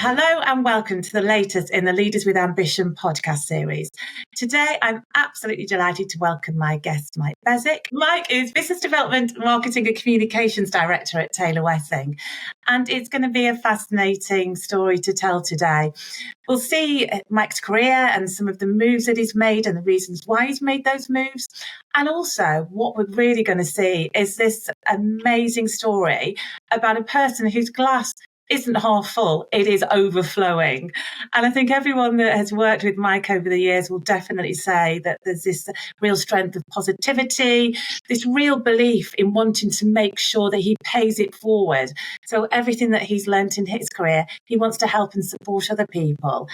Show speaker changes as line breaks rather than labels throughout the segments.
Hello and welcome to the latest in the Leaders with Ambition podcast series. Today, I'm absolutely delighted to welcome my guest, Mike Beswick. Mike is Business Development, Marketing and Communications Director at Taylor Wessing, and it's going to be a fascinating story to tell today. We'll see Mike's career and some of the moves that he's made and the reasons why he's made those moves. And also, what we're really going to see is this amazing story about a person whose glass isn't half full, it is overflowing. And I think everyone that has worked with Mike over the years will definitely say that there's this real strength of positivity, this real belief in wanting to make sure that he pays it forward. So everything that he's learnt in his career, he wants to help and support other people.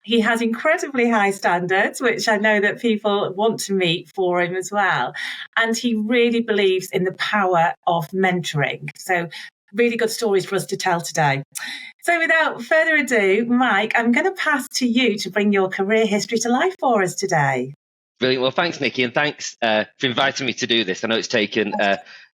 He has incredibly high standards, which I know that people want to meet for him as well. And he really believes in the power of mentoring. So really good stories for us to tell today. So without further ado, Mike, I'm going to pass to you to bring your career history to life for us today.
Brilliant. Well, thanks, Nikki, and thanks for inviting me to do this. I know it's taken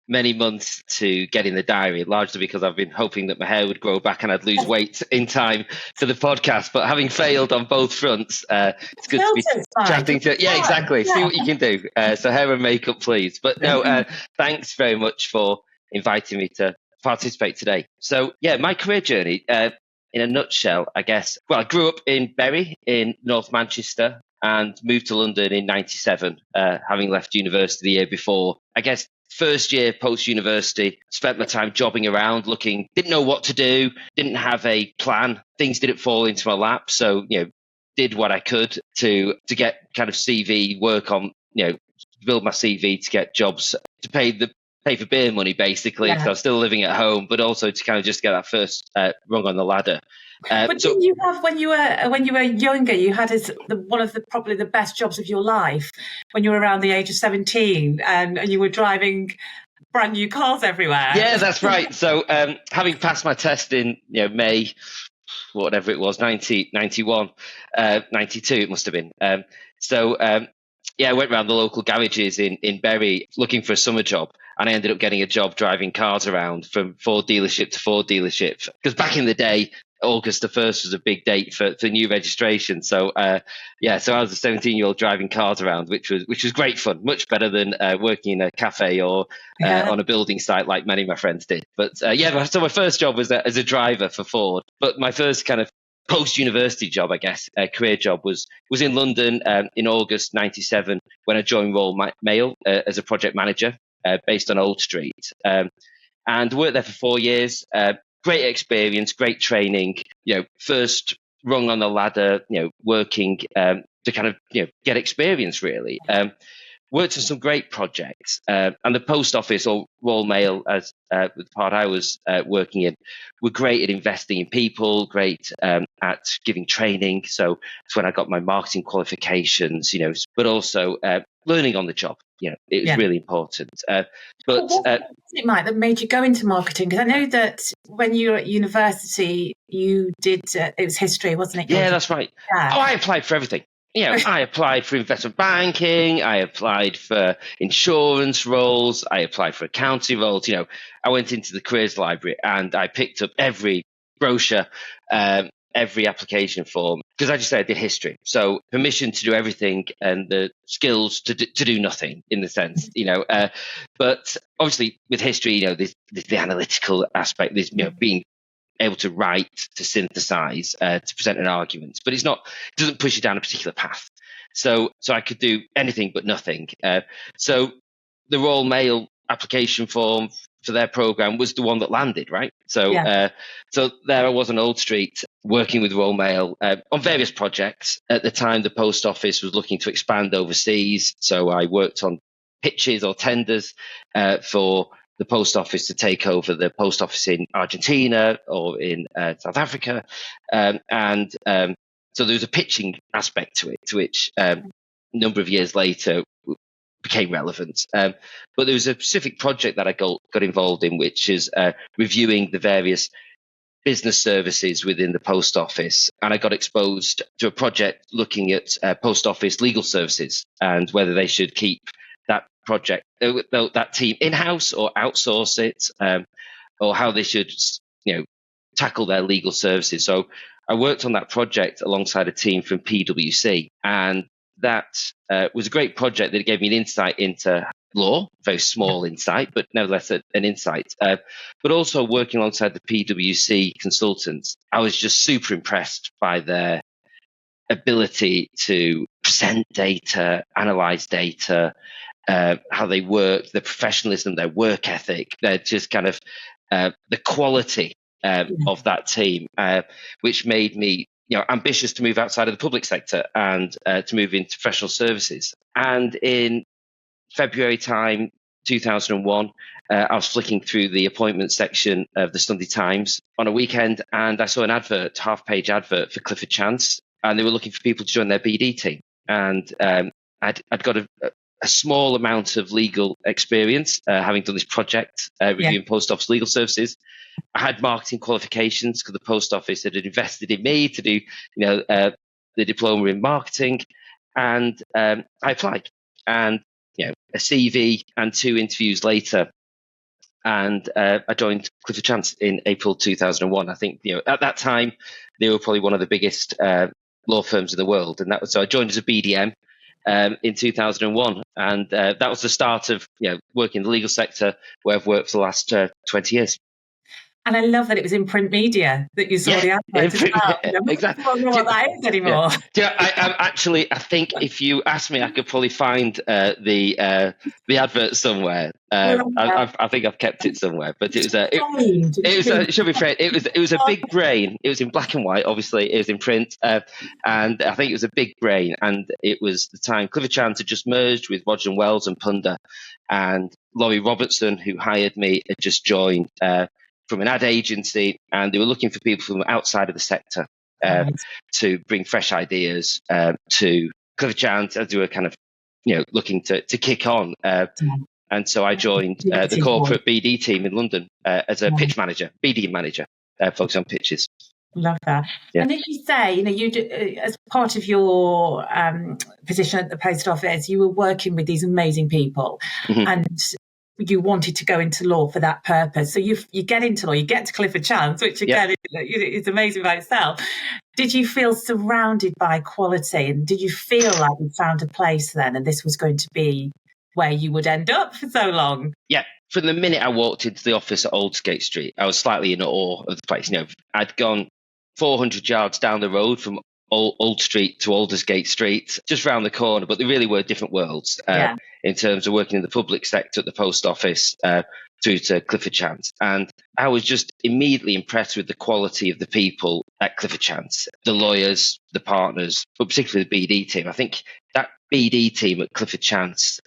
many months to get in the diary, largely because I've been hoping that my hair would grow back and I'd lose weight in time for the podcast. But having failed on both fronts, it's good to be chatting to. Yeah, exactly. Yeah. See what you can do. So hair and makeup, please. But no, thanks very much for inviting me to participate today. So yeah, my career journey, in a nutshell, I guess. Well, I grew up in Bury in North Manchester and moved to London in '97, having left university the year before. I guess first year post-university, spent my time jobbing around, didn't know what to do, didn't have a plan. Things didn't fall into my lap. So, did what I could to get kind of CV work on, build my CV to get jobs, to pay for beer money, basically, because I was still living at home, but also to kind of just get that first rung on the ladder.
But didn't you have, when you were younger, you had one of probably the best jobs of your life when you were around the age of 17 and you were driving brand new cars everywhere?
Yeah, that's right. So having passed my test in May, whatever it was, 91, 92 it must have been. I went around the local garages in Bury looking for a summer job, and I ended up getting a job driving cars around from Ford dealership to Ford dealership. Because back in the day, August the 1st was a big date for new registration. So I was a 17-year-old driving cars around, which was great fun, much better than working in a cafe or on a building site like many of my friends did. But so my first job was as a driver for Ford. But my first kind of post-university job, I guess, career job was in London in August '97 when I joined Royal Mail as a project manager based on Old Street, and worked there for 4 years. Great experience, great training. First rung on the ladder. Working to kind of get experience really. Worked on some great projects, and the post office or Royal Mail, as the part I was working in, were great at investing in people, great at giving training. So that's when I got my marketing qualifications, but also learning on the job. It was really important.
But what was it, Mike, that made you go into marketing? Because I know that when you were at university, you did, it was history, wasn't it?
Yeah, that's right. Yeah. I applied for everything. I applied for investment banking. I applied for insurance roles. I applied for accounting roles. I went into the careers library and I picked up every brochure, every application form, because I just said I did history. So permission to do everything and the skills to do nothing in the sense, but obviously with history, there's the analytical aspect, there's, being able to write, to synthesize, to present an argument, but it doesn't push you down a particular path. So I could do anything but nothing. So the Royal Mail application form for their program was the one that landed, right? So there I was on Old Street working with Royal Mail on various projects. At the time, the post office was looking to expand overseas. So I worked on pitches or tenders for the post office to take over the post office in Argentina or in South Africa. So there was a pitching aspect to it, to which a number of years later became relevant. But there was a specific project that I got involved in, which is reviewing the various business services within the post office. And I got exposed to a project looking at post office legal services and whether they should keep that project, that team in-house or outsource it, or how they should, tackle their legal services. So I worked on that project alongside a team from PwC, and that was a great project that gave me an insight into law, very small insight, but nevertheless an insight. But also working alongside the PwC consultants, I was just super impressed by their ability to present data, analyze data, how they work, their professionalism, their work ethic, they're just kind of the quality of that team, which made me ambitious to move outside of the public sector and to move into professional services. And in February time, 2001, I was flicking through the appointments section of the Sunday Times on a weekend, and I saw an advert, half-page advert for Clifford Chance, and they were looking for people to join their BD team. And I'd got a small amount of legal experience, having done this project reviewing post office legal services. I had marketing qualifications because the post office had invested in me to do, the diploma in marketing, and I applied. And a CV and 2 interviews later, and I joined Clifford Chance in April 2001. I think at that time they were probably one of the biggest law firms in the world, and so I joined as a BDM in 2001, and that was the start of working in the legal sector, where I've worked for the last 20 years.
And I love that it was in print media that you saw the advert as well.
Exactly.
I don't know what that is anymore.
I think if you ask me, I could probably find the advert somewhere. I think I've kept it somewhere, but it should be fair. It was a big brain. It was in black and white, obviously. It was in print, and I think it was a big brain. And it was the time Clifford Chance had just merged with Roger & Wells and Punda, and Laurie Robertson, who hired me, had just joined from an ad agency, and they were looking for people from outside of the sector to bring fresh ideas to Clifford Chance as they were kind of looking to kick on. And so I joined the corporate BD team in London as a pitch manager, BD manager, focused on pitches.
Love that. Yeah. And as you say, you as part of your position at the post office, you were working with these amazing people, and you wanted to go into law for that purpose. So you get into law, you get to Clifford Chance, which again is amazing by itself. Did you feel surrounded by quality, and did you feel like you found a place then, and this was going to be where you would end up for so long?
Yeah. From the minute I walked into the office at Aldersgate Street, I was slightly in awe of the place. I'd gone 400 yards down the road from Old Street to Aldersgate Street, just round the corner, but they really were different worlds in terms of working in the public sector at the post office through to Clifford Chance. And I was just immediately impressed with the quality of the people at Clifford Chance, the lawyers, the partners, but particularly the BD team. I think that BD team at Clifford Chance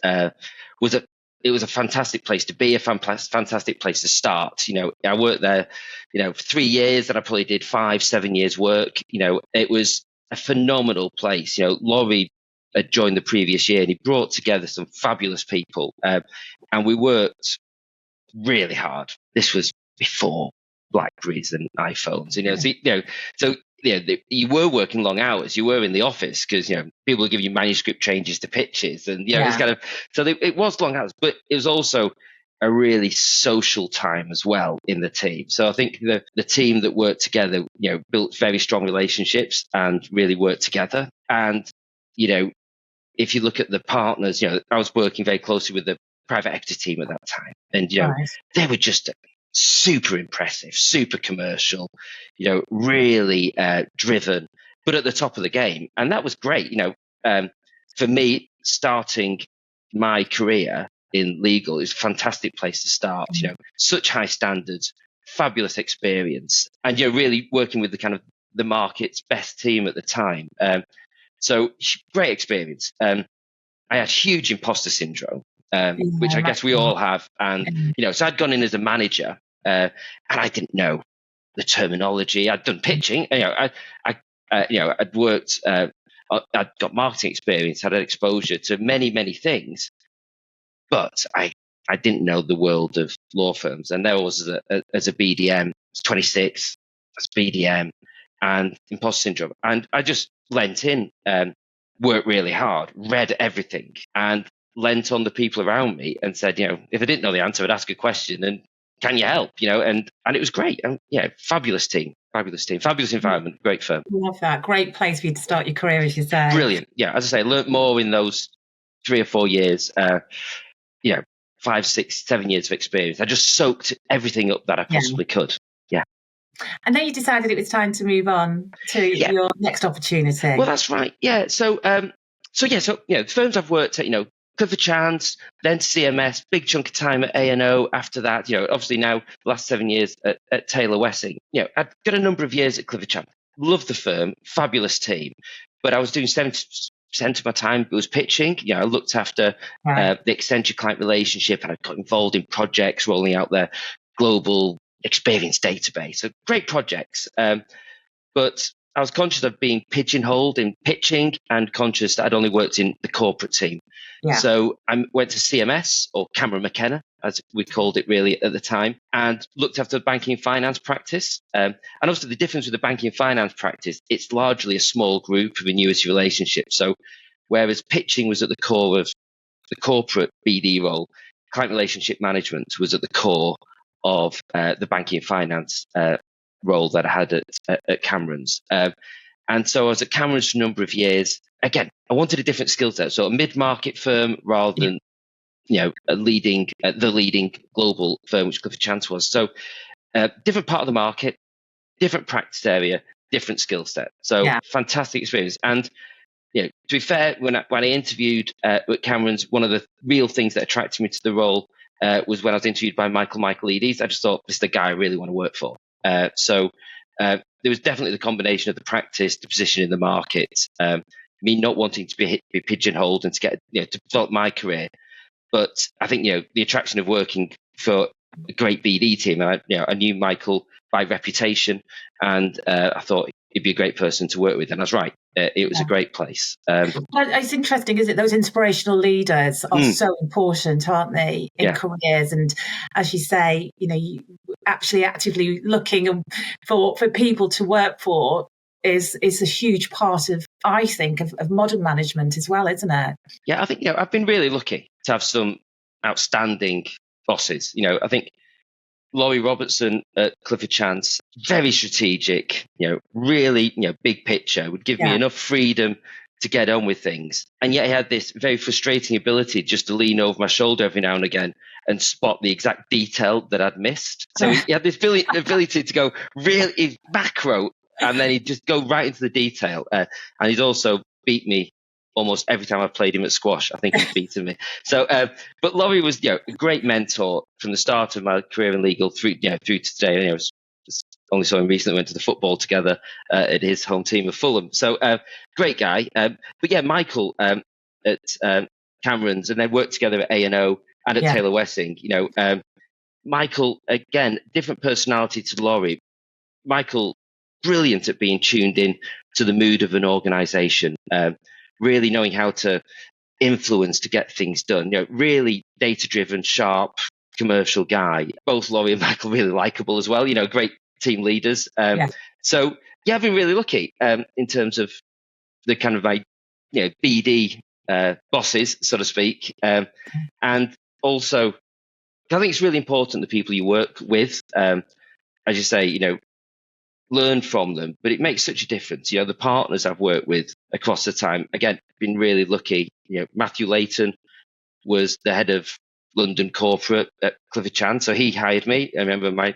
was a fantastic place to be, a fantastic place to start. I worked there, for 3 years, and I probably did 5-7 years work. It was a phenomenal place. Laurie had joined the previous year, and he brought together some fabulous people, and we worked really hard. This was before BlackBerrys and iPhones, so you were working long hours. You were in the office because people would give you manuscript changes to pitches, and it's kind of it was long hours, but it was also a really social time as well in the team. So I think the team that worked together, built very strong relationships and really worked together. And if you look at the partners, I was working very closely with the private equity team at that time, and they were just super impressive, super commercial, really driven, but at the top of the game. And that was great. For me, starting my career in legal is a fantastic place to start. Such high standards, fabulous experience, and really working with the kind of the market's best team at the time. So great experience. I had huge imposter syndrome, which I guess we all have. And, so I'd gone in as a manager, and I didn't know the terminology. I'd done pitching. I'd worked, I'd got marketing experience, had exposure to many, many things, but I didn't know the world of law firms. And there was as a BDM, 26, as BDM, and imposter syndrome. And I just lent in, worked really hard, read everything, and lent on the people around me and said, if I didn't know the answer, I'd ask a question, and can you help? And it was great. And fabulous team, fabulous environment, great firm.
Love that. Great place for you to start your career, as you say.
Brilliant. Yeah, as I say, learnt more in those 3 or 4 years. 5, 6, 7 years of experience. I just soaked everything up that I possibly could. Yeah.
And then you decided it was time to move on to your next opportunity.
Well, that's right. Yeah. So the firms I've worked at, Clifford Chance, then CMS, big chunk of time at A&O. After that, obviously now the last 7 years at Taylor Wessing. I'd got a number of years at Clifford Chance. Loved the firm, fabulous team, but I was doing 70% of my time was pitching. I looked after the Accenture client relationship, and I got involved in projects rolling out their global experience database. So great projects. But I was conscious of being pigeonholed in pitching and conscious that I'd only worked in the corporate team. Yeah. So I went to CMS, or Cameron McKenna, as we called it really at the time, and looked after the banking and finance practice. And obviously the difference with the banking and finance practice, it's largely a small group of annuity relationships. So whereas pitching was at the core of the corporate BD role, client relationship management was at the core of the banking and finance role that I had at Cameron's. And so I was at Cameron's for a number of years. Again, I wanted a different skill set, so a mid-market firm rather than the leading global firm, which Clifford Chance was. So different part of the market, different practice area, different skill set. So fantastic experience. And to be fair, when I interviewed at Cameron's, one of the real things that attracted me to the role was when I was interviewed by Michael Michaelides. I just thought, this is the guy I really want to work for. So there was definitely the combination of the practice, the position in the market, me not wanting to be pigeonholed and to get to develop my career. But I think the attraction of working for a great BD team. I knew Michael by reputation, and I thought he'd be a great person to work with. And I was right. It was a great place.
It's interesting, isn't it? Those inspirational leaders are so important, aren't they, in careers? And as you say, you actually actively looking for people to work for is a huge part of, I think, of modern management as well, isn't it?
Yeah, I think I've been really lucky to have some outstanding bosses. I think Laurie Robertson at Clifford Chance, very strategic, really, big picture, would give me enough freedom to get on with things. And yet he had this very frustrating ability just to lean over my shoulder every now and again and spot the exact detail that I'd missed. So he had this ability to go really macro, and then he'd just go right into the detail. And he'd also beat me almost every time I played him at squash. I think he's beaten me. So, but Laurie was, a great mentor from the start of my career in legal through to today. I only saw him recently. Went to the football together at his home team of Fulham. So, great guy. But Michael at Cameron's, and they worked together at A&O and at Taylor Wessing. Michael, again, different personality to Laurie. Michael, brilliant at being tuned in to the mood of an organisation. Really knowing how to influence to get things done. Really data-driven, sharp, commercial guy. Both Laurie and Michael really likable as well. Great team leaders. So I've been really lucky in terms of the kind of my BD bosses, so to speak, and also I think it's really important the people you work with, as you say, learn from them, but it makes such a difference. The partners I've worked with across the time, again, been really lucky. Matthew Layton was the head of London corporate at Clifford Chance, so he hired me. I remember my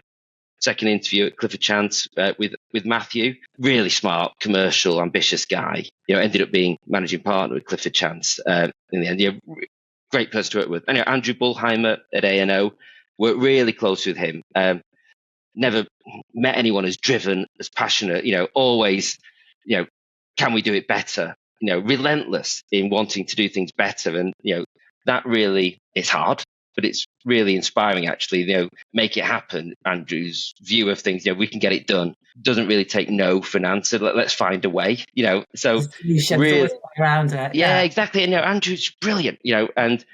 second interview at Clifford Chance with Matthew. Really smart, commercial, ambitious guy. Ended up being managing partner with Clifford Chance in the end. Great person to work with. Anyway, Andrew Bullheimer at A&O, worked really close with him. Never met anyone as driven, as passionate, always, can we do it better? Relentless in wanting to do things better. And, that really is hard, but it's really inspiring, actually, make it happen. Andrew's view of things, we can get it done. Doesn't really take no for an answer. Let's find a way, so
really around it.
Yeah, exactly. And, Andrew's brilliant, and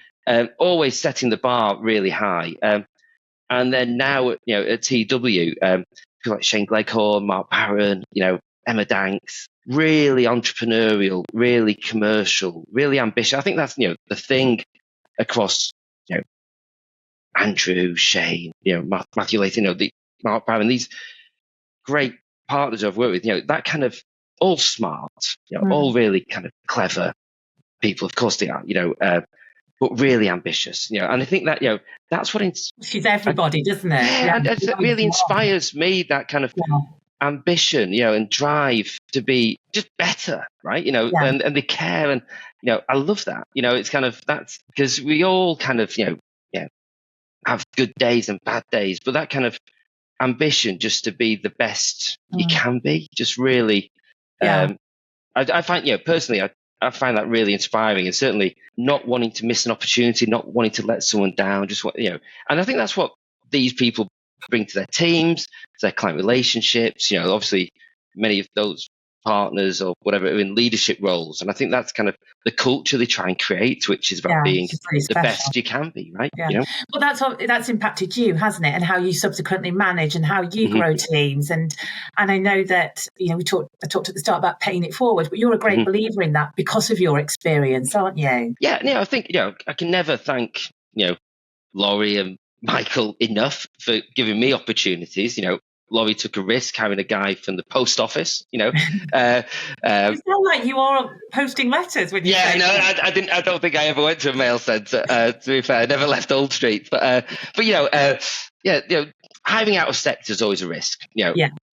always setting the bar really high. And then now, at TW, people like Shane Gleghorn, Mark Barron, Emma Danks, really entrepreneurial, really commercial, really ambitious. I think that's, the thing across, Andrew, Shane, Matthew Layton, Mark Byron, these great partners I've worked with, that kind of all smart, all really kind of clever people. Of course they are, but really ambitious, and I think that, that's what
she's everybody, doesn't it?
Yeah, and it really inspires me, that kind of ambition, and drive to be just better, right? And they care, and I love that. It's kind of, that's because we all kind of have good days and bad days, but that kind of ambition just to be the best you can be, just really, I find, personally, I find that really inspiring, and certainly not wanting to miss an opportunity, not wanting to let someone down, just and I think that's what these people bring to their teams, to their client relationships. Obviously many of those partners or whatever are in leadership roles, and I think that's kind of the culture they try and create, which is about being the best you can be, right?
Well, that's impacted you, hasn't it, and how you subsequently manage and how you grow teams. And I know that I talked at the start about paying it forward, but you're a great believer in that because of your experience, aren't you?
I think I can never thank Laurie and Michael enough for giving me opportunities. Laurie took a risk having a guy from the post office,
It sounds like you are posting letters when you say that.
I didn't. I don't think I ever went to a mail centre. To be fair, I never left Old Street. But hiving out of sector is always a risk.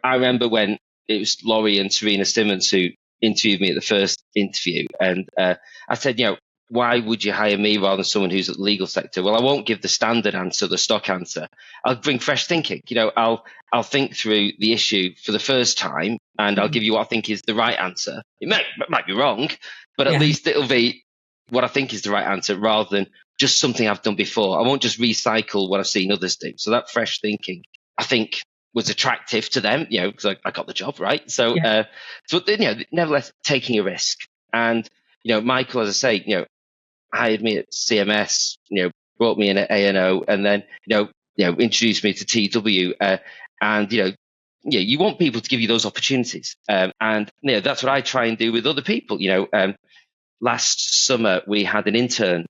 I remember when it was Laurie and Serena Simmons who interviewed me at the first interview, and I said, why would you hire me rather than someone who's at the legal sector? Well, I won't give the standard answer, the stock answer. I'll bring fresh thinking. I'll think through the issue for the first time, and I'll give you what I think is the right answer. It might be wrong, but at least it'll be what I think is the right answer rather than just something I've done before. I won't just recycle what I've seen others do. So that fresh thinking, I think, was attractive to them, because I got the job, right? So, nevertheless, taking a risk. And, Michael, as I say, hired me at CMS, brought me in at A&O, and then, introduced me to TW. And, you want people to give you those opportunities. And, that's what I try and do with other people. Last summer, we had an intern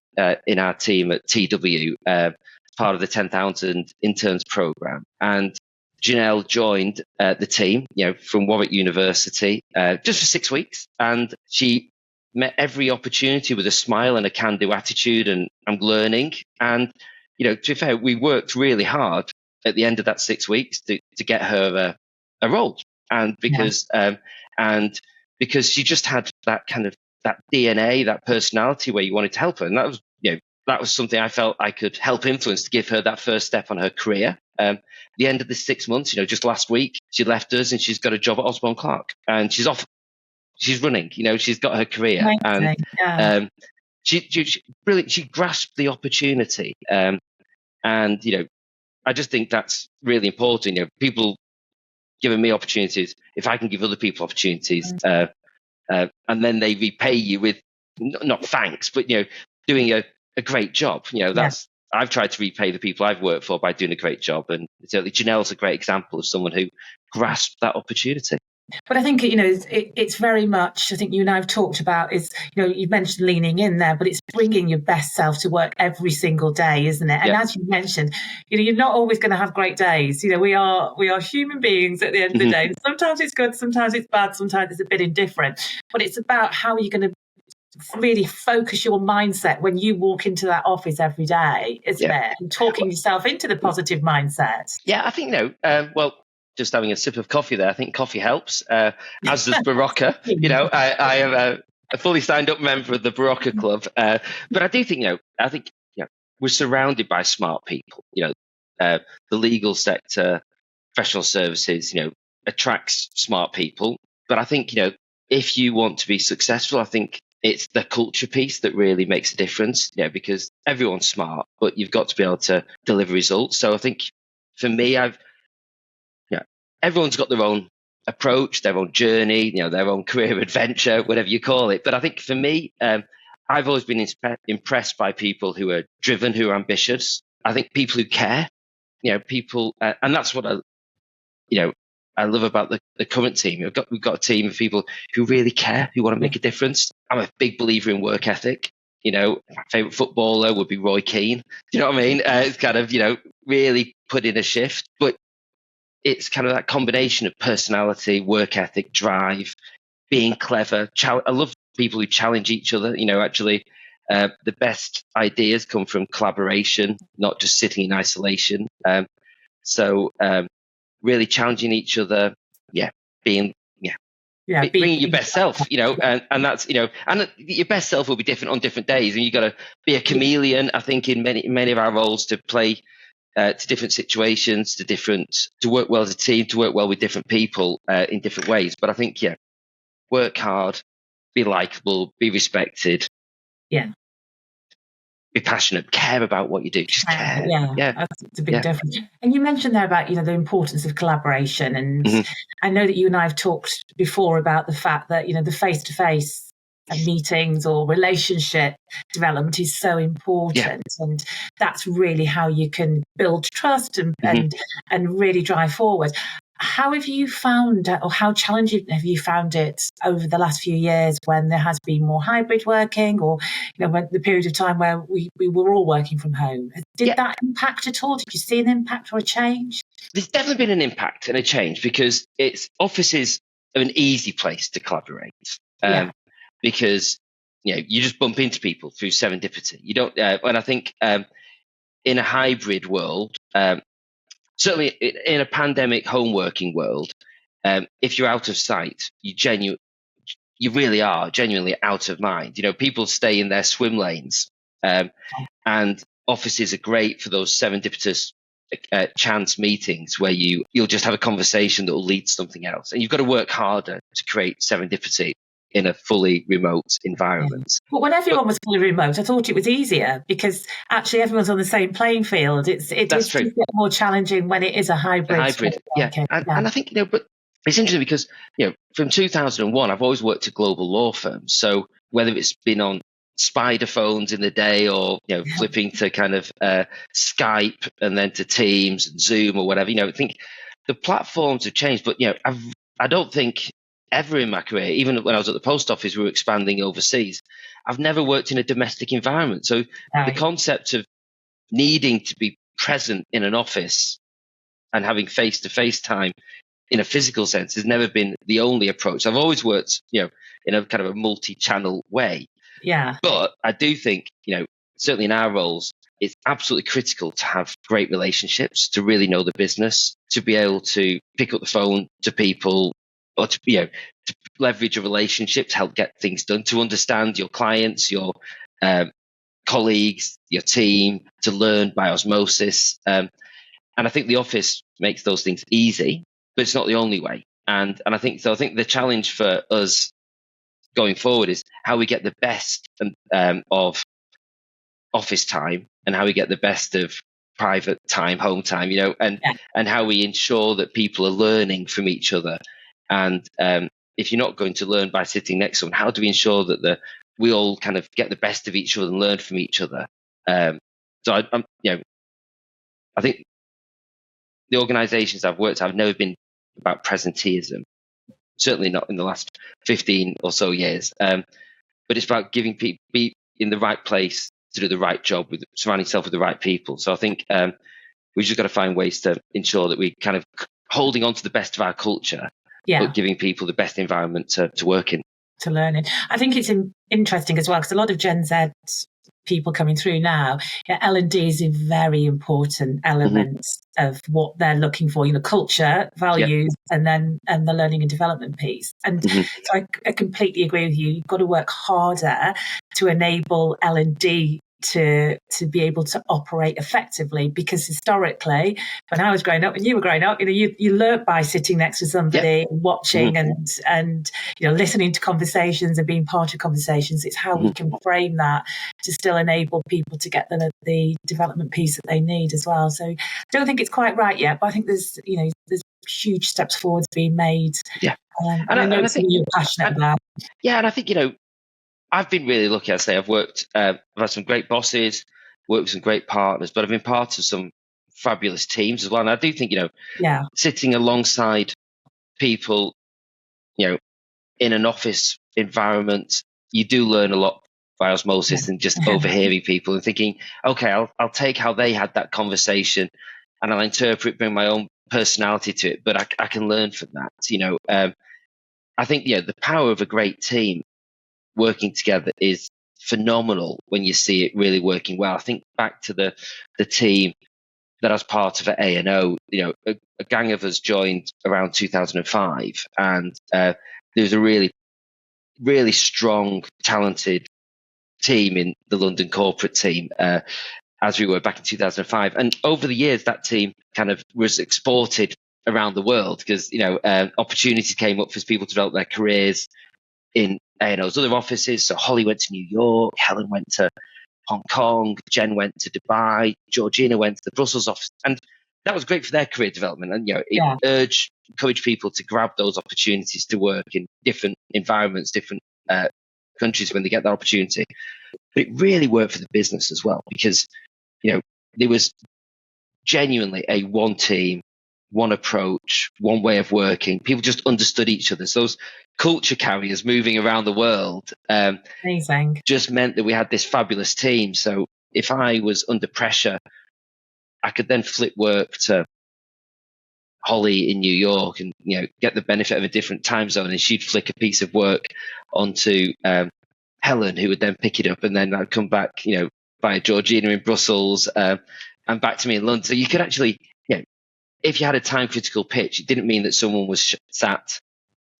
in our team at TW, part of the 10,000 interns program. And Janelle joined the team, from Warwick University, just for 6 weeks. And she met every opportunity with a smile and a can-do attitude, and I'm learning. And, to be fair, we worked really hard at the end of that 6 weeks to get her a role. And because she just had that kind of, that DNA, that personality where you wanted to help her. And that was something I felt I could help influence to give her that first step on her career. The end of the 6 months, just last week, she left us and she's got a job at Osborne Clarke, and she's off. She's running, she's got her career.
Amazing.
And she brilliant. She grasped the opportunity. And, I just think that's really important. People giving me opportunities, if I can give other people opportunities, and then they repay you with not thanks, but, doing a great job. I've tried to repay the people I've worked for by doing a great job. And certainly Janelle's a great example of someone who grasped that opportunity.
But I think, it's very much, I think you and I have talked about is, you mentioned leaning in there, but it's bringing your best self to work every single day, isn't it? And as you mentioned, you're not always going to have great days. We are human beings at the end of the day. Sometimes it's good, sometimes it's bad, sometimes it's a bit indifferent. But it's about how you're going to really focus your mindset when you walk into that office every day, isn't it? And talking yourself into the positive mindset.
Yeah, I think, just having a sip of coffee there. I think coffee helps, as does Barocca. I am a fully signed up member of the Barocca Club. But I do think, we're surrounded by smart people. The legal sector, professional services, attracts smart people. But I think, if you want to be successful, I think it's the culture piece that really makes a difference. Because everyone's smart, but you've got to be able to deliver results. So I think for me, everyone's got their own approach, their own journey, their own career adventure, whatever you call it. But I think for me, I've always been impressed by people who are driven, who are ambitious. I think people who care, people, and that's what I love about the current team. We've got a team of people who really care, who want to make a difference. I'm a big believer in work ethic. My favourite footballer would be Roy Keane. Do you know what I mean? It's kind of, really put in a shift. But it's kind of that combination of personality, work ethic, drive, being clever. I love people who challenge each other. Actually, the best ideas come from collaboration, not just sitting in isolation. So really challenging each other, being bringing your best self, and that's, and your best self will be different on different days, and you've got to be a chameleon. I think in many of our roles to play to different situations, to work well as a team, to work well with different people in different ways. But I think work hard, be likable, be respected, be passionate, care about what you do, just care.
That's a big difference. And you mentioned there about the importance of collaboration, and I know that you and I have talked before about the fact that the face-to-face meetings or relationship development is so important, and that's really how you can build trust and really drive forward. How have you found, or how challenging have you found it over the last few years when there has been more hybrid working, or when the period of time where we were all working from home? Did that impact at all? Did you see an impact or a change?
There's definitely been an impact and a change, because offices are an easy place to collaborate. Because you just bump into people through serendipity. You don't, and I think in a hybrid world. Certainly in a pandemic home working world, if you're out of sight, you really are genuinely out of mind. People stay in their swim lanes, and offices are great for those serendipitous chance meetings where you'll just have a conversation that will lead to something else. And you've got to work harder to create serendipity in a fully remote environment.
But when everyone was fully remote, I thought it was easier, because actually everyone's on the same playing field. It is more challenging when it is a hybrid.
And I think, but it's interesting because, from 2001, I've always worked at global law firms. So whether it's been on spider phones in the day, or, flipping to kind of Skype and then to Teams and Zoom or whatever, I think the platforms have changed. But, I don't think ever in my career, even when I was at the post office, we were expanding overseas, I've never worked in a domestic environment. So the concept of needing to be present in an office and having face-to-face time in a physical sense has never been the only approach. I've always worked, in a kind of a multi-channel way.
Yeah.
But I do think, certainly in our roles, it's absolutely critical to have great relationships, to really know the business, to be able to pick up the phone to people, or to leverage a relationship to help get things done, to understand your clients, your colleagues, your team, to learn by osmosis. And I think the office makes those things easy, but it's not the only way. And I think the challenge for us going forward is how we get the best of office time, and how we get the best of private time, home time, and how we ensure that people are learning from each other. And if you're not going to learn by sitting next to someone, how do we ensure that we all kind of get the best of each other and learn from each other? So I think the organisations I've worked at have never been about presenteeism. Certainly not in the last 15 or so years. But it's about giving people, be in the right place to do the right job, with surrounding yourself with the right people. So I think we've just got to find ways to ensure that we kind of holding on to the best of our culture, but giving people the best environment to work in.
To learn in. I think it's interesting as well, because a lot of Gen Z people coming through now, L&D is a very important element of what they're looking for, culture, values, and the learning and development piece. And so I completely agree with you. You've got to work harder to enable L&D to be able to operate effectively, because historically, when I was growing up and you were growing up, you learnt by sitting next to somebody, watching and listening to conversations and being part of conversations. It's how we can frame that to still enable people to get the development piece that they need as well. So I don't think it's quite right yet, but I think there's huge steps forwards being made. And I know it's something you're passionate about.
Yeah, and I think I've been really lucky. I've had some great bosses, worked with some great partners, but I've been part of some fabulous teams as well. And I do think, sitting alongside people, in an office environment, you do learn a lot by osmosis and just overhearing people and thinking, okay, I'll take how they had that conversation and I'll interpret, bring my own personality to it, but I can learn from that. I think the power of a great team working together is phenomenal when you see it really working well. I think back to the team that I was part of at A&O, a gang of us joined around 2005, and there was a really, really strong, talented team in the London corporate team as we were back in 2005. And over the years, that team kind of was exported around the world because, opportunities came up for people to develop their careers in A&O's other offices. So Holly went to New York, Helen went to Hong Kong, Jen went to Dubai, Georgina went to the Brussels office. And that was great for their career development. And, it encouraged people to grab those opportunities to work in different environments, different countries when they get that opportunity. But it really worked for the business as well because, there was genuinely a one team, one approach, one way of working. People just understood each other. So those culture carriers moving around the world
amazing.
Just meant that we had this fabulous team. So if I was under pressure, I could then flip work to Holly in New York and get the benefit of a different time zone, and she'd flick a piece of work onto Helen, who would then pick it up, and then I'd come back by Georgina in Brussels and back to me in London. So you could actually, if you had a time critical pitch, it didn't mean that someone was sat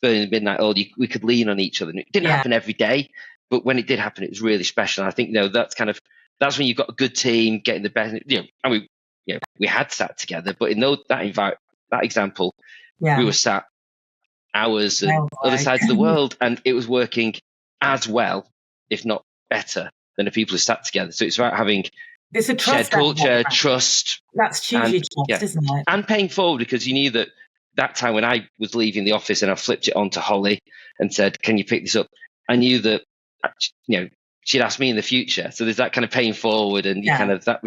burning the midnight oil. We could lean on each other. And it didn't happen every day, but when it did happen, it was really special. And I think that's when you've got a good team getting the best. And we had sat together, but in that example, we were sat hours and other sides of the world, and it was working as well, if not better, than the people who sat together. So it's about having
it's a
shared culture, trust.
That's hugely trust, isn't it?
And paying forward, because you knew that time when I was leaving the office and I flipped it on to Holly and said, "Can you pick this up?" I knew that she'd ask me in the future. So there's that kind of paying forward and kind of that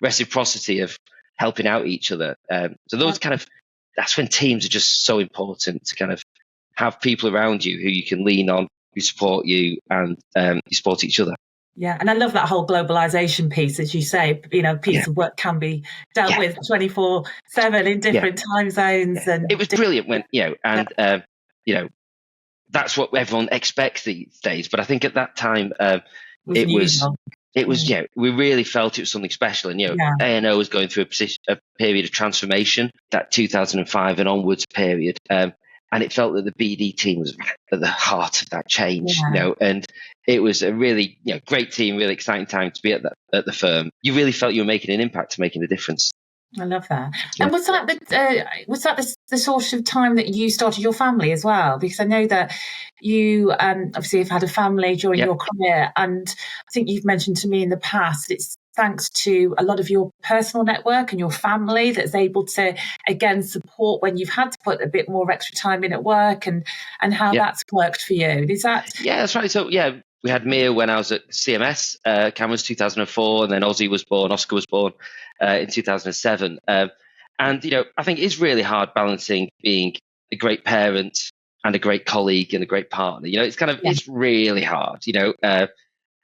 reciprocity of helping out each other. So that's when teams are just so important, to kind of have people around you who you can lean on, who support you, and you support each other.
Yeah, and I love that whole globalization piece, as you say. Piece of work can be dealt with 24/7 in different time zones, and
it was brilliant when that's what everyone expects these days. But I think at that time it was we really felt it was something special, and A&O was going through a period of transformation, that 2005 and onwards period. And it felt that the BD team was at the heart of that change, and it was a really great team, really exciting time to be at the firm. You really felt you were making an impact, making a difference.
I love that. Yeah. And was that the sort of time that you started your family as well? Because I know that you obviously have had a family during your career, and I think you've mentioned to me in the past it's thanks to a lot of your personal network and your family that's able to, again, support when you've had to put a bit more extra time in at work, and how that's worked for you. Is that?
Yeah, that's right. So, we had Mia when I was at CMS, Cameron's 2004, and then Oscar was born in 2007. And, I think it's really hard balancing being a great parent and a great colleague and a great partner. It's kind of, it's really hard,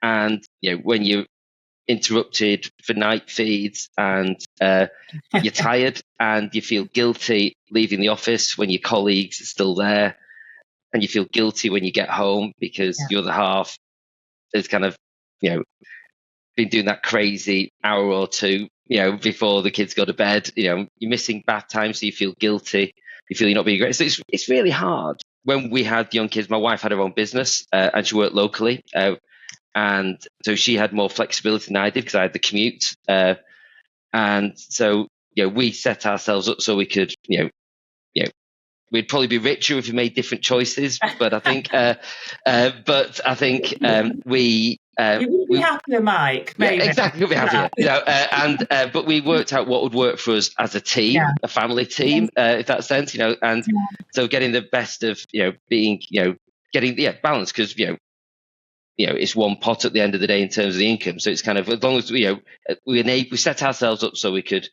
and, when you're interrupted for night feeds and you're tired and you feel guilty leaving the office when your colleagues are still there, and you feel guilty when you get home because your other half is kind of been doing that crazy hour or two before the kids go to bed. You're missing bath time, so you feel guilty, you feel you're not being great. So it's really hard. When we had young kids, my wife had her own business and she worked locally. And so she had more flexibility than I did because I had the commute. And so, we set ourselves up so we could, we'd probably be richer if we made different choices. But I think, we.
You would be happier, Mike. Maybe.
Yeah, exactly. We'd be happier. But we worked out what would work for us as a team, a family team, if that sense, and so getting the best of, being, getting balance, because, it's one pot at the end of the day in terms of the income. So it's kind of, as long as we set ourselves up so we could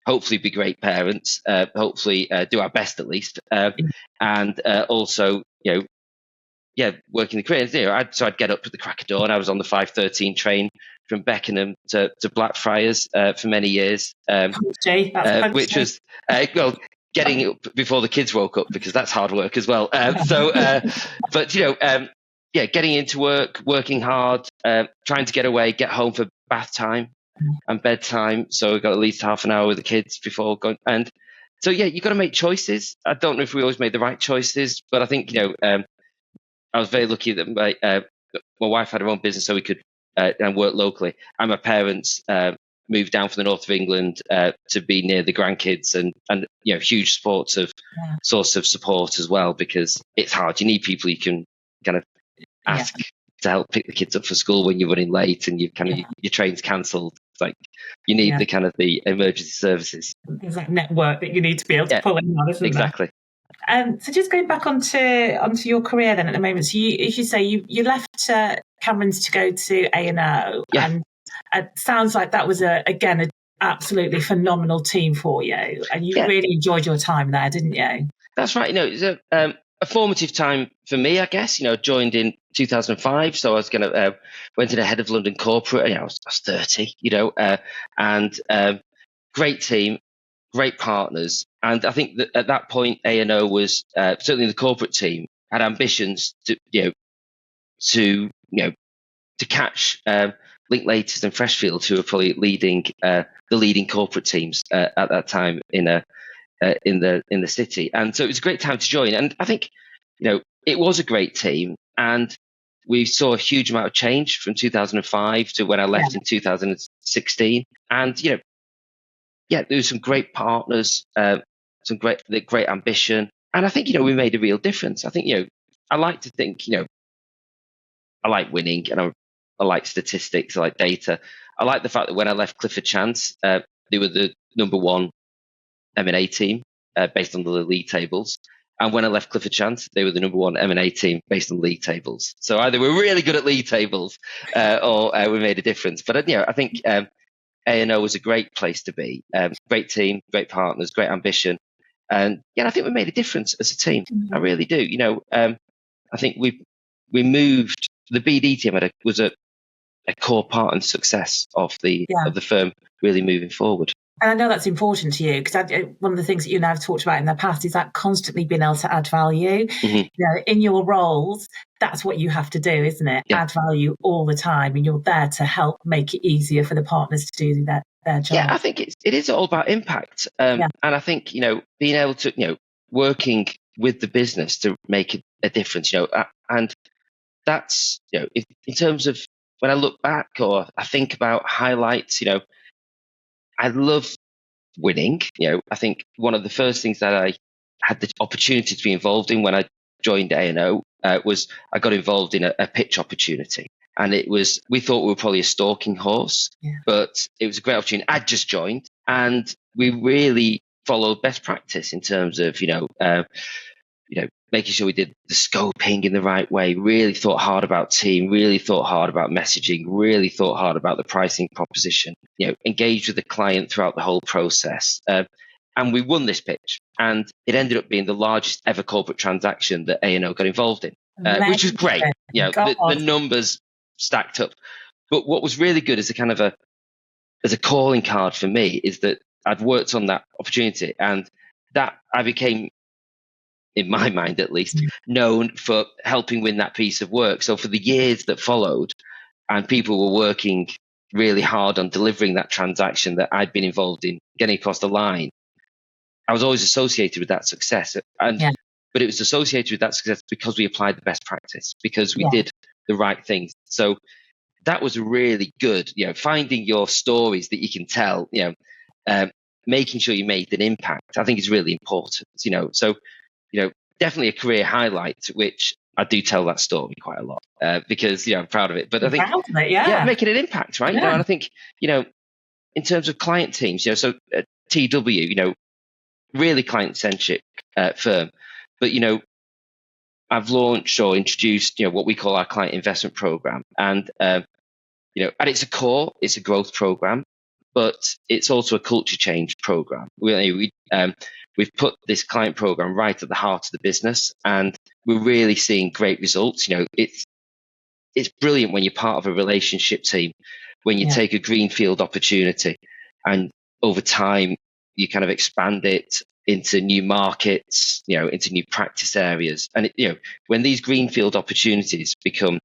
hopefully be great parents, hopefully do our best at least, and also working the career. So I'd get up at the crack of dawn. I was on the 5:13 train from Beckenham to Blackfriars for many years, which was getting up before the kids woke up, because that's hard work as well. Getting into work, working hard, trying to get away, get home for bath time and bedtime. So we got at least half an hour with the kids before going. And so, you've got to make choices. I don't know if we always made the right choices, but I think, I was very lucky that my wife had her own business, so we could and work locally. And my parents moved down from the north of England to be near the grandkids, and huge source of support as well, because it's hard. You need people you can kind of ask to help pick the kids up for school when you're running late and your train's cancelled. It's like you need the emergency services.
There's that network that you need to be able to pull in on, isn't
exactly.
there? So just going back onto your career then at the moment, so as you say, you left Cameron's to go to A&O, and it sounds like that was again an absolutely phenomenal team for you, and you really enjoyed your time there, didn't you?
That's right. It was a formative time for me, I guess. Joined in 2005, so I was went in a head of London corporate. I was 30, and great team, great partners. And I think that at that point, A&O was certainly the corporate team had ambitions to catch Linklaters and Freshfields, who were probably the leading corporate teams at that time in the city. And so it was a great time to join. And I think it was a great team, and we saw a huge amount of change from 2005 to when I left in 2016. And there was some great partners, some great ambition, and I think we made a real difference. I think I like to think I like winning, and I like statistics, I like data. I like the fact that when I left Clifford Chance, they were the number one M&A team based on the league tables. And when I left Clifford Chance, they were the number one M&A team based on league tables. So either we're really good at league tables or we made a difference. But I think A&O was a great place to be. Great team, great partners, great ambition. And I think we made a difference as a team. I really do. I think we moved, the BD team was a core part and success of the firm really moving forward.
And I know that's important to you, because one of the things that you and I have talked about in the past is that constantly being able to add value. In your roles, that's what you have to do, isn't it? Add value all the time, and you're there to help make it easier for the partners to do their job.
Yeah, I think it is all about impact. And I think, being able to, working with the business to make a difference, and that's, in terms of when I look back or I think about highlights, I love winning. I think one of the first things that I had the opportunity to be involved in when I joined A&O was I got involved in a pitch opportunity. And we thought we were probably a stalking horse, but it was a great opportunity. I'd just joined, and we really followed best practice in terms of, making sure we did the scoping in the right way, really thought hard about team, really thought hard about messaging, really thought hard about the pricing proposition, engaged with the client throughout the whole process. And we won this pitch, and it ended up being the largest ever corporate transaction that A&O got involved in, which was great. The numbers stacked up. But what was really good as a calling card for me is that I'd worked on that opportunity, and that I became, in my mind at least, known for helping win that piece of work. So for the years that followed, and people were working really hard on delivering that transaction that I'd been involved in getting across the line, I was always associated with that success. But it was associated with that success because we applied the best practice, because we did the right things. So that was really good, finding your stories that you can tell, making sure you made an impact, I think is really important, So, definitely a career highlight, which I do tell that story quite a lot because, I'm proud of it. But I think, making an impact, right? And I think, in terms of client teams, so TW, really client-centric firm. But, I've launched or introduced, what we call our client investment program. And, at its core, it's a growth program, but it's also a culture change program. We've put this client program right at the heart of the business, and we're really seeing great results. It's brilliant when you're part of a relationship team, when you take a greenfield opportunity and over time you kind of expand it into new markets, into new practice areas. And when these greenfield opportunities become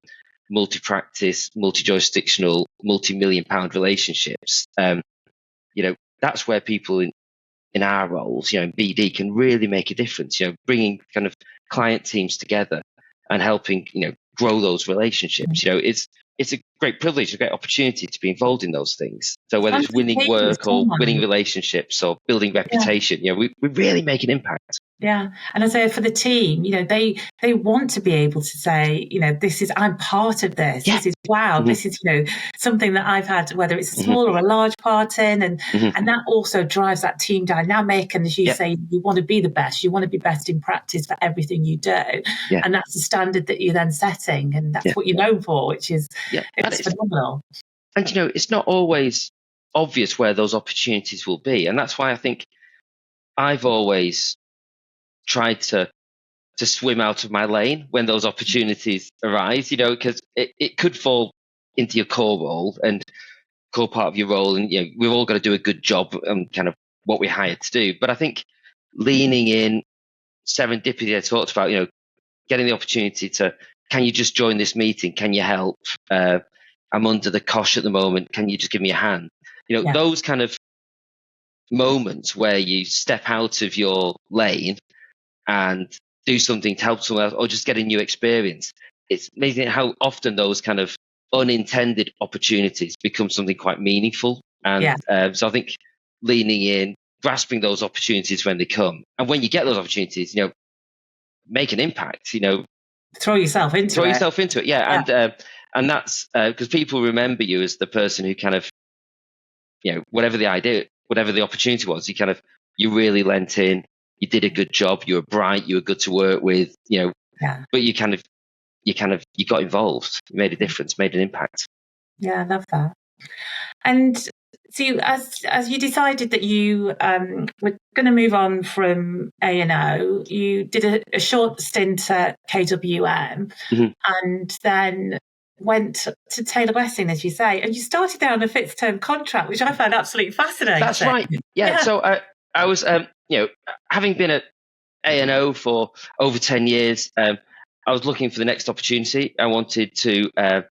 multi-practice, multi-jurisdictional, multi-million pound relationships, that's where people in our roles, in BD, can really make a difference. Bringing kind of client teams together and helping grow those relationships. It's a great privilege, a great opportunity to be involved in those things. So whether it's winning work or winning relationships or building reputation, we really make an impact.
Yeah. And I say for the team, they want to be able to say, I'm part of this. Yeah. This is, wow, this is, something that I've had, whether it's a small or a large part in. And that also drives that team dynamic. And as you say, you want to be the best. You want to be best in practice for everything you do. Yeah. And that's the standard that you're then setting. And that's what you're known for, which is it's phenomenal.
And, it's not always obvious where those opportunities will be. And that's why I think I've always tried to swim out of my lane when those opportunities arise, because it could fall into your core role and core part of your role. And, we've all got to do a good job on kind of what we're hired to do. But I think leaning in, serendipity I talked about, getting the opportunity to, can you just join this meeting? Can you help? I'm under the cosh at the moment. Can you just give me a hand? Those kind of moments where you step out of your lane and do something to help someone else or just get a new experience. It's amazing how often those kind of unintended opportunities become something quite meaningful. And so I think leaning in, grasping those opportunities when they come. And when you get those opportunities, make an impact,
Throw yourself into
it. Yeah. And that's because people remember you as the person who kind of, whatever the idea, whatever the opportunity was, you really lent in. You did a good job. You were bright. You were good to work with. But you got involved. You made a difference. Made an impact.
Yeah, I love that. And so, as you decided that you were going to move on from A&O, you did a short stint at KWM, and then went to Taylor Wessing, as you say, and you started there on a fixed term contract, which I found absolutely fascinating.
That's right. Yeah. So I was. Having been at A&O for over 10 years, I was looking for the next opportunity. I wanted to have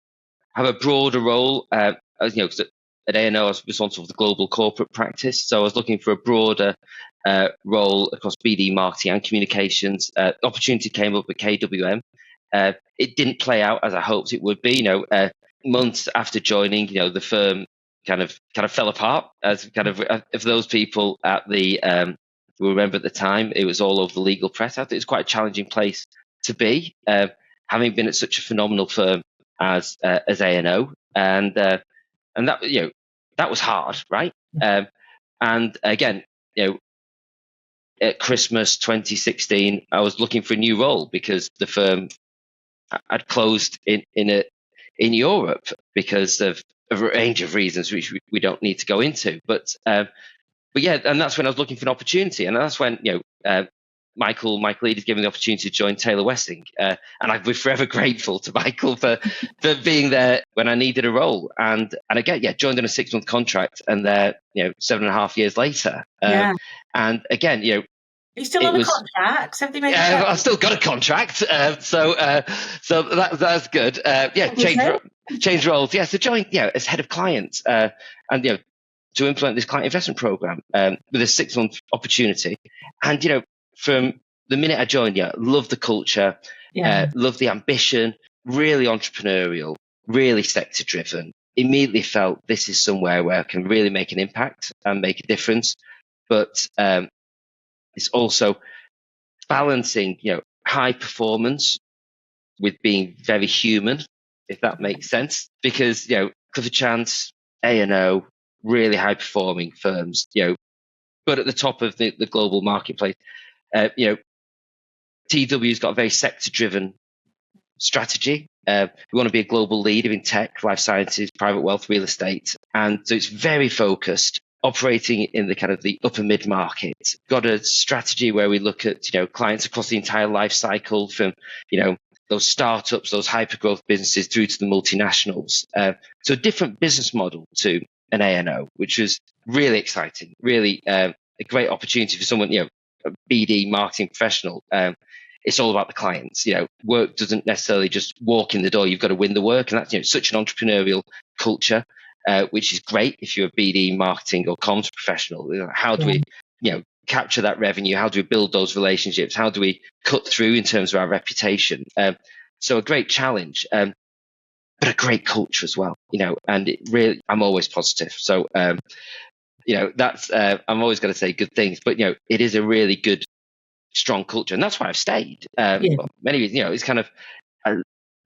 a broader role. At A&O, I was responsible for the global corporate practice. So I was looking for a broader role across BD, marketing and communications. Opportunity came up at KWM. It didn't play out as I hoped it would be. Months after joining, the firm kind of fell apart. As kind of those people at the we remember at the time, it was all over the legal press. I think it was quite a challenging place to be, having been at such a phenomenal firm as A&O, and that that was hard, right? And again, at Christmas 2016, I was looking for a new role because the firm had closed in Europe because of a range of reasons which we don't need to go into, but yeah, and that's when I was looking for an opportunity, and that's when Michael Eadie gave me the opportunity to join Taylor Wessing, and I'll be forever grateful to Michael for being there when I needed a role, and again, joined on a 6-month contract, and there 7.5 years later, and again,
Are you still on a contract?
I've still got a contract, so that's good. Change roles. Yeah, so joined as head of clients, and to implement this client investment program with a 6-month opportunity. And, from the minute I joined, loved the culture, loved the ambition, really entrepreneurial, really sector driven. Immediately felt this is somewhere where I can really make an impact and make a difference. But it's also balancing, high performance with being very human, if that makes sense. Because, Clifford Chance, A&O, really high performing firms, but at the top of the global marketplace, TW's got a very sector driven strategy. We want to be a global leader in tech, life sciences, private wealth, real estate. And so it's very focused operating in the kind of the upper mid market. Got a strategy where we look at, clients across the entire life cycle from, those startups, those hyper growth businesses through to the multinationals. So a different business model to an A&O, which was really exciting, really a great opportunity for someone, a BD marketing professional. It's all about the clients. Work doesn't necessarily just walk in the door. You've got to win the work. And that's, such an entrepreneurial culture, which is great if you're a BD marketing or comms professional. How do we, capture that revenue? How do we build those relationships? How do we cut through in terms of our reputation? So a great challenge, but a great culture as well, and it really, I'm always positive. So, that's, I'm always going to say good things, but, it is a really good, strong culture. And that's why I've stayed. Well, many reasons, it's kind of,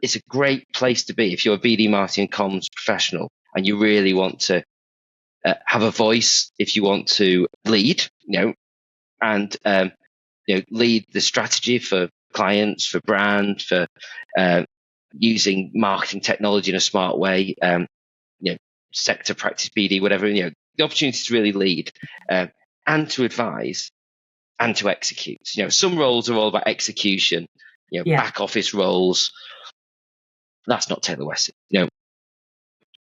it's a great place to be if you're a BD marketing comms professional and you really want to have a voice, if you want to lead, and lead the strategy for clients, for brand, for using marketing technology in a smart way, sector practice BD, whatever, the opportunity to really lead and to advise and to execute. Some roles are all about execution, back office roles. That's not Taylor Wesson.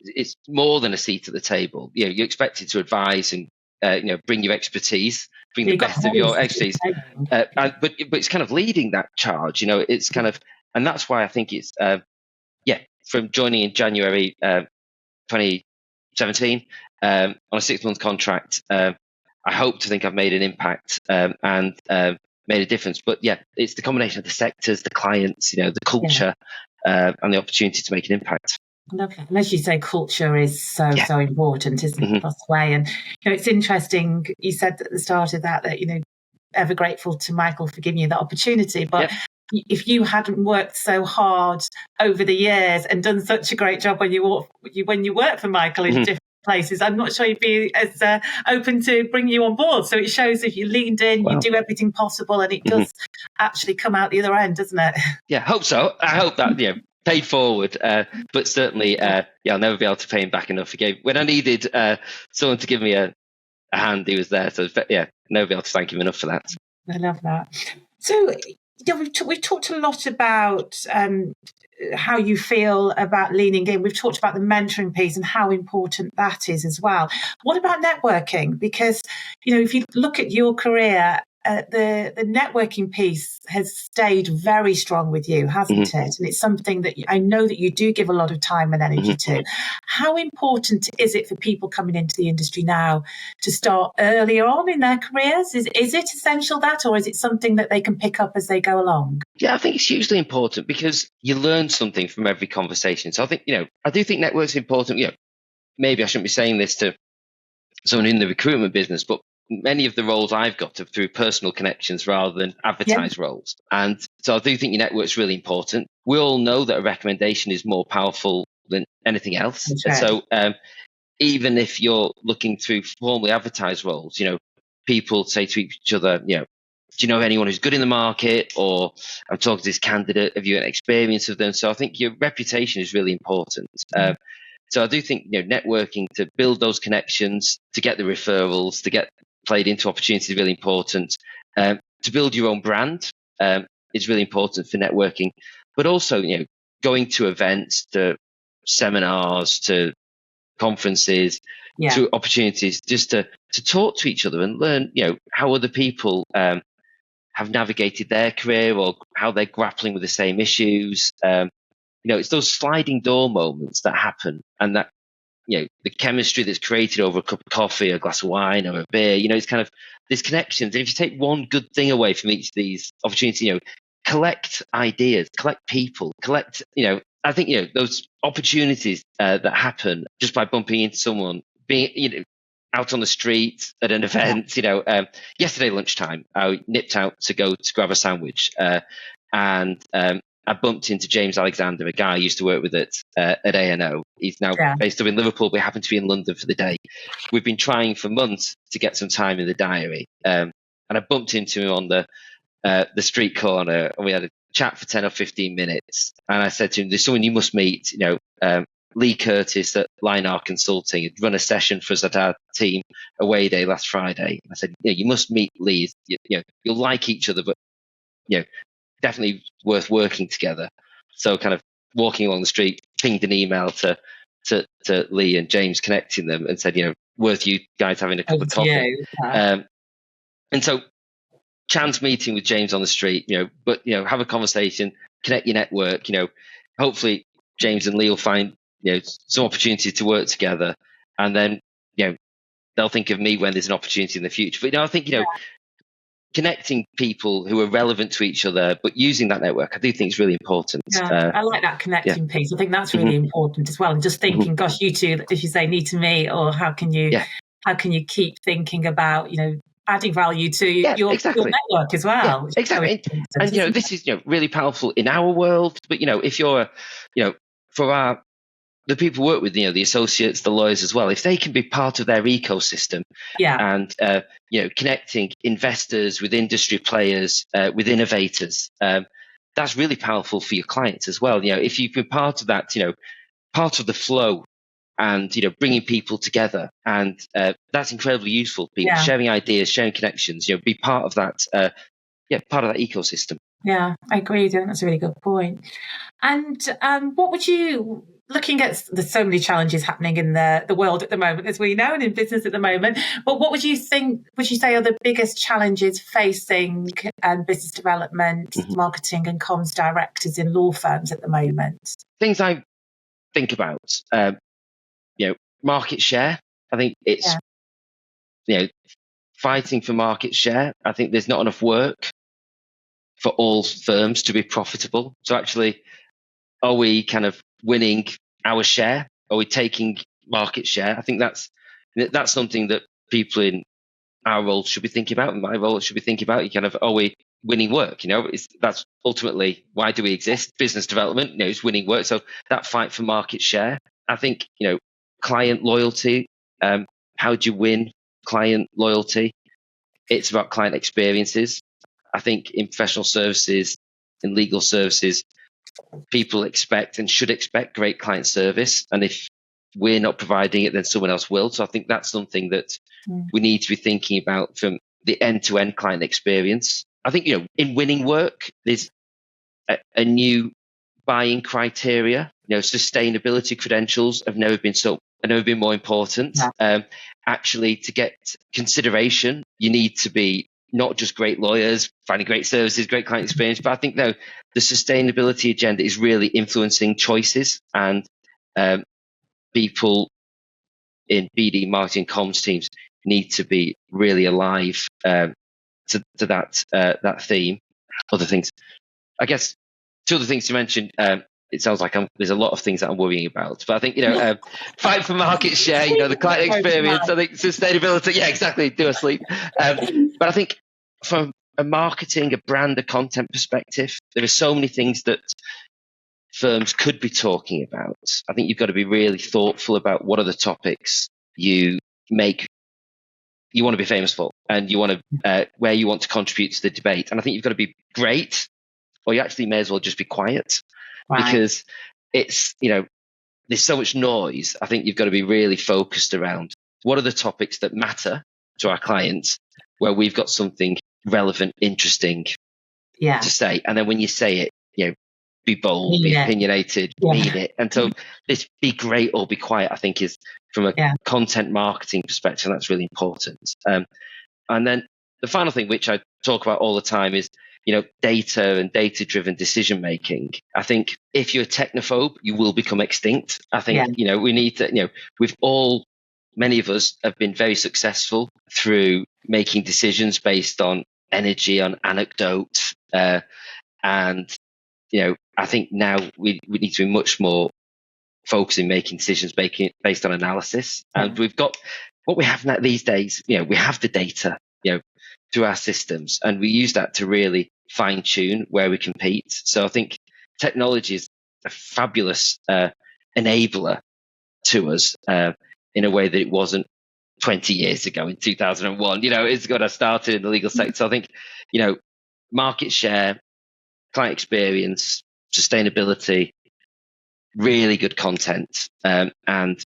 It's more than a seat at the table. You're expected to advise and bring your expertise, bring the best of your expertise. But it's kind of leading that charge. It's kind of, and that's why I think it's from joining in January 2017 on a 6-month contract. I hope to think I've made an impact and made a difference. But it's the combination of the sectors, the clients, the culture, and the opportunity to make an impact.
Love that. And as you say, culture is so important, isn't it? That's the way. And it's interesting. You said at the start of that ever grateful to Michael for giving you that opportunity. But if you hadn't worked so hard over the years and done such a great job when you work for Michael in different places, I'm not sure he'd be as open to bring you on board. So it shows if you leaned in, you do everything possible, and it does actually come out the other end, doesn't it?
Yeah, hope so. I hope that paid forward, but certainly, I'll never be able to pay him back enough. When I needed someone to give me a hand, he was there. So never be able to thank him enough for that.
I love that. So we've talked a lot about how you feel about leaning in. We've talked about the mentoring piece and how important that is as well. What about networking? Because if you look at your career, the networking piece has stayed very strong with you, hasn't it? And it's something that I know that you do give a lot of time and energy to. How important is it for people coming into the industry now to start earlier on in their careers? Is it essential that, or is it something that they can pick up as they go along?
Yeah, I think it's hugely important because you learn something from every conversation. So I think, I do think network's important. Maybe I shouldn't be saying this to someone in the recruitment business, but many of the roles I've got are through personal connections rather than advertised roles. And so I do think your network's really important. We all know that a recommendation is more powerful than anything else.
Right.
So even if you're looking through formally advertised roles, people say to each other, do you know anyone who's good in the market? Or I'm talking to this candidate, have you an experience of them? So I think your reputation is really important. So I do think, networking to build those connections, to get the referrals, to get played into opportunities is really important. To build your own brand is really important for networking, but also, going to events, to seminars, to conferences, to opportunities just to talk to each other and learn, how other people have navigated their career or how they're grappling with the same issues. It's those sliding door moments that happen, and that, the chemistry that's created over a cup of coffee, a glass of wine, or a beer, it's kind of these connections. And if you take one good thing away from each of these opportunities, collect ideas, collect people, collect, I think, those opportunities that happen just by bumping into someone, being, out on the street at an event, yesterday lunchtime, I nipped out to go to grab a sandwich, and I bumped into James Alexander, a guy I used to work with at A&O. He's now based up in Liverpool, but happened to be in London for the day. We've been trying for months to get some time in the diary. And I bumped into him on the street corner, and we had a chat for 10 or 15 minutes. And I said to him, there's someone you must meet, Lee Curtis at Linar Consulting had run a session for us at our team away day last Friday. I said, you must meet Lee. You'll like each other, but definitely worth working together. So kind of walking along the street, pinged an email to Lee and James, connecting them, and said, worth you guys having a cup of coffee. And so chance meeting with James on the street, but have a conversation, connect your network, hopefully James and Lee will find some opportunity to work together, and then they'll think of me when there's an opportunity in the future. But I think connecting people who are relevant to each other, but using that network, I do think is really important.
I like that connecting piece. I think that's really important as well. And just thinking, gosh, you two, as you say, need to meet, or how can you keep thinking about adding value to your network as well.
Yeah, exactly. And this is really powerful in our world. But if you're for the people we work with, the associates, the lawyers as well, if they can be part of their ecosystem, and connecting investors with industry players, with innovators, that's really powerful for your clients as well. If you've been part of that, part of the flow, and bringing people together, and that's incredibly useful. People sharing ideas, sharing connections, be part of that. Part of that ecosystem.
Yeah, I agree. I think that's a really good point. And what would you, looking at, there's so many challenges happening in the world at the moment, as we know, and in business at the moment, but what would you say are the biggest challenges facing business development, marketing and comms directors in law firms at the moment?
Things I think about, market share. I think it's, fighting for market share. I think there's not enough work for all firms to be profitable. So actually, are we kind of winning our share? Are we taking market share? I think that's something that people in our role should be thinking about, and my role should be thinking about. Are we winning work? That's ultimately, why do we exist? Business development, is winning work. So that fight for market share. I think, client loyalty. How do you win client loyalty? It's about client experiences. I think in professional services, in legal services, people expect and should expect great client service. And if we're not providing it, then someone else will. So I think that's something that we need to be thinking about from the end-to-end client experience. I think, in winning work, there's a new buying criteria. Sustainability credentials have never been more important. Actually, to get consideration, you need to be not just great lawyers, finding great services, great client experience, but I think the sustainability agenda is really influencing choices, and people in BD, marketing, comms teams need to be really alive to that theme. Other things, I guess, two other things to mention. It sounds like there's a lot of things that I'm worrying about, but I think, fight for market share, the client experience, I think sustainability, exactly, do a sleep. But I think from a marketing, a brand, a content perspective, there are so many things that firms could be talking about. I think you've got to be really thoughtful about what are the topics you want to be famous for, and you want to, where you want to contribute to the debate. And I think you've got to be great, or you actually may as well just be quiet. Right. Because it's, there's so much noise. I think you've got to be really focused around what are the topics that matter to our clients, where we've got something relevant, interesting to say. And then when you say it, be bold, be opinionated, mean it. And so this be great or be quiet, I think, is from a content marketing perspective, that's really important. And then the final thing, which I talk about all the time, is data and data-driven decision making. I think if you're a technophobe, you will become extinct. I think we need to. Many of us have been very successful through making decisions based on energy, on anecdote, and I think now we need to be much more focused in making decisions based on analysis. And we've got what we have now these days. We have the data, through our systems, and we use that to really fine tune where we compete. So I think technology is a fabulous enabler to us in a way that it wasn't 20 years ago in 2001. It's got us started in the legal sector. So I think, market share, client experience, sustainability, really good content, and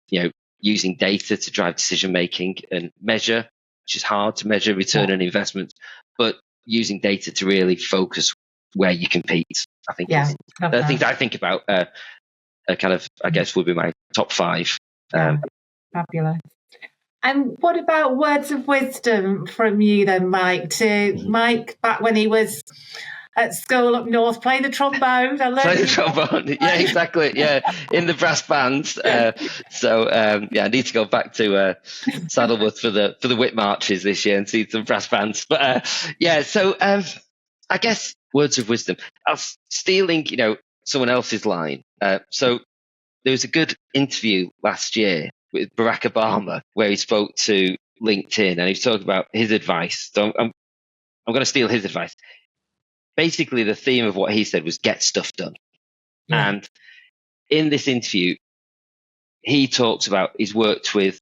using data to drive decision making and measure, which is hard to measure return on investment, but using data to really focus where you compete. I think is the things I think about. Kind of, I guess, would be my top 5.
Fabulous. And what about words of wisdom from you then, Mike? To Mike back when he was at school up north, play the trombone.
Play the trombone. Yeah, exactly. Yeah, in the brass bands. I need to go back to Saddleworth for the Whit marches this year and see some brass bands. But so I guess words of wisdom. I was stealing, someone else's line. So there was a good interview last year with Barack Obama where he spoke to LinkedIn and he was talking about his advice. So I'm going to steal his advice. Basically, the theme of what he said was get stuff done. Yeah. And in this interview, he talks about he's worked with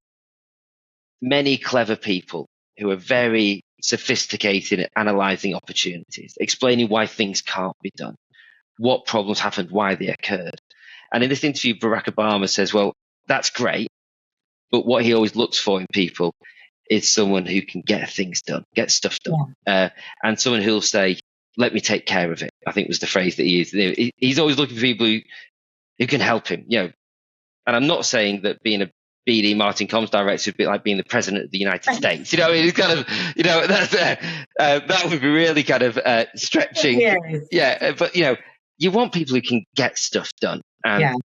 many clever people who are very sophisticated at analysing opportunities, explaining why things can't be done, what problems happened, why they occurred. And in this interview, Barack Obama says, well, that's great, but what he always looks for in people is someone who can get things done, get stuff done, and someone who'll say, let me take care of it, I think was the phrase that he used. He's always looking for people who can help him, And I'm not saying that being a BD marketing comms director would be like being the president of the United States. It's kind of, that's that would be really kind of stretching. Yeah, but you want people who can get stuff done, and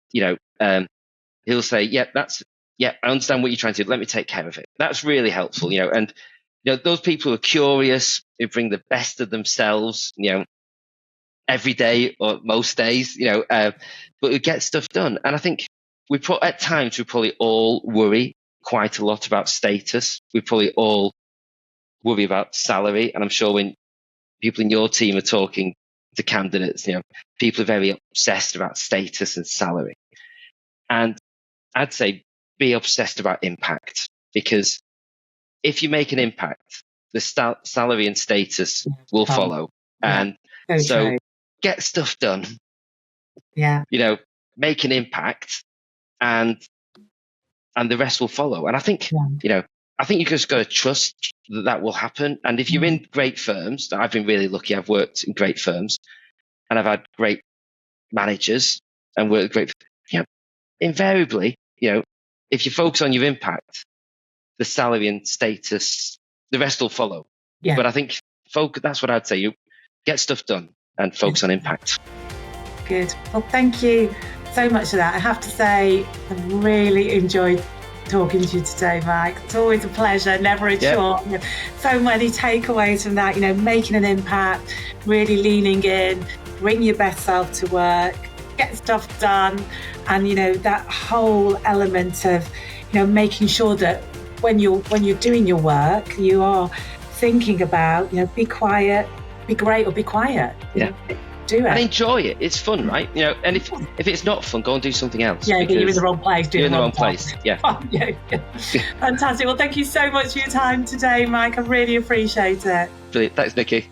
he'll say, I understand what you're trying to do. Let me take care of it. That's really helpful, and those people who are curious, who bring the best of themselves, every day or most days, but who get stuff done. And I think at times we probably all worry quite a lot about status. We probably all worry about salary. And I'm sure when people in your team are talking to candidates, people are very obsessed about status and salary. And I'd say be obsessed about impact, because if you make an impact, the salary and status will follow. And so get stuff done.
Yeah.
Make an impact, and the rest will follow. And I think, I think you just got to trust that will happen. And if you're in great firms, I've been really lucky. I've worked in great firms and I've had great managers and worked with great, invariably, if you focus on your impact, the salary and status, the rest will follow. Yeah. But I think that's what I'd say. You get stuff done and focus on impact.
Good. Well, thank you so much for that. I have to say, I've really enjoyed talking to you today, Mike. It's always a pleasure, never a chore. So many takeaways from that, making an impact, really leaning in, bring your best self to work, get stuff done. And, that whole element of, making sure that when you're doing your work, you are thinking about, be quiet, be great, or be quiet. Do it.
And enjoy it. It's fun, right? And if it's not fun, go and do something else.
Yeah, you're in the wrong place.
You're in the wrong place. Yeah.
Fantastic. Well, thank you so much for your time today, Mike. I really appreciate it.
Brilliant. Thanks, Nikki.